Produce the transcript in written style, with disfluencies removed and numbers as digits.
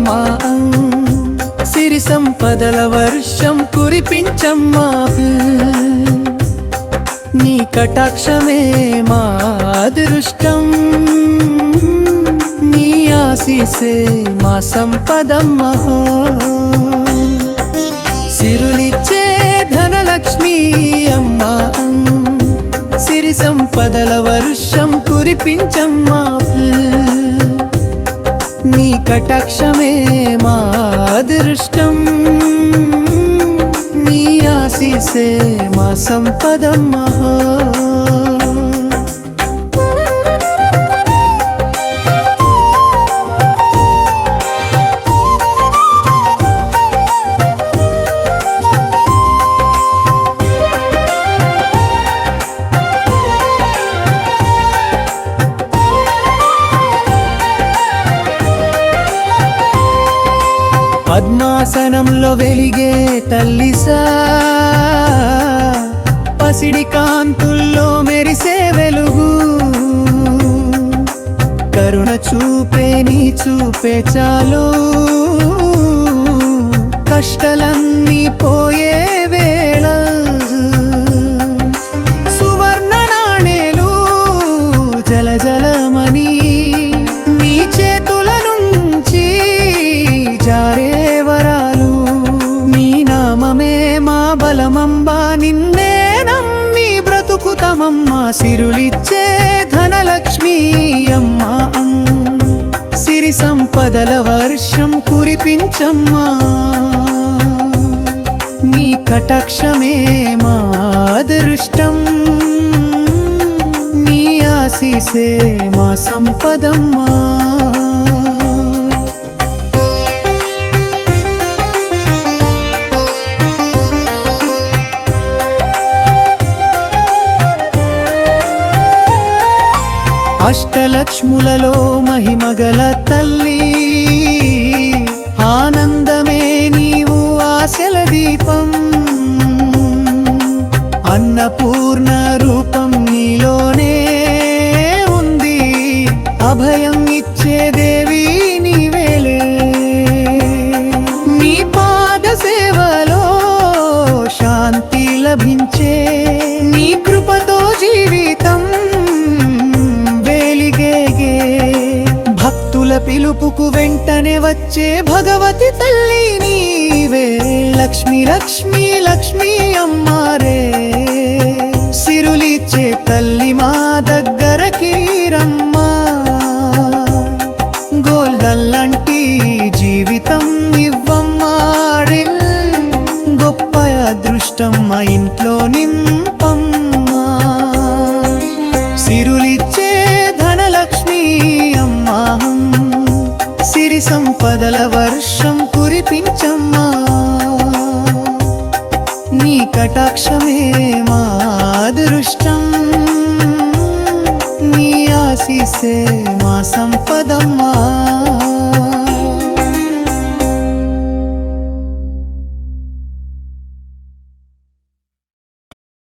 అమ్మా సిరి సంపదల వర్షం కురిపించమ్మా నీ కటాక్షమే మా అదృష్టం నీ ఆశీసే మా సంపదమ్మా సిరులిచ్చే ధనలక్ష్మి అమ్మా సిరి సంపదల వర్షం కురిపించమ్మా నీ కటాక్షమే మా అదృష్టం నీ ఆశీసే మా సంపదమ్మా పద్మాసనంలో వెలిగే తల్లిసా పసిడి కాంతుల్లో మెరిసే వెలుగు కరుణ చూపే నీ చూపే చాలు కష్టాలన్నీ పోయే వేళ సువర్ణ నాణేలు జలజలమని నీ చేతుల నుంచి జారే వరాలు నీ నామమే మా బలమంబా నిన్నే నమ్మి బ్రతుకుతమమ్మా సిరులిచ్చే ధనలక్ష్మి అమ్మా సిరి సంపదల వర్షం కురిపించమ్మా నీ కటాక్షమే మా అదృష్టం నీ ఆశీసే మా సంపదమ్మా అష్టలక్ష్ములలో మహిమగల తల్లి ఆనందమే నీవు ఆశల దీపం అన్నపూర్ణ రూపం నీలోనే ఉంది అభయం ఇచ్చే దేవి నీవేలే నీ పాద సేవలో శాంతి లభించే నీ కృపతో జీవితం భక్తుల పిలుపుకు వెంటనే వచ్చే భగవతి తల్లి నీవే లక్ష్మి లక్ష్మి లక్ష్మి అమ్మారే సిరులిచ్చే తల్లి మా దగ్గరకి రమ్మా గోల్డెన్ లాంటి జీవితం ఇవ్వమ్మా గొప్ప అదృష్టం మా ఇంట్లో నింపమ్మా సిరులిచ్చే ధనలక్ష్మి అమ్మా సిరి సంపదల వర్షం కురిపించమ్మా నీ కటాక్షమే మా అదృష్టం నీ ఆశీసే మా సంపదమ్మా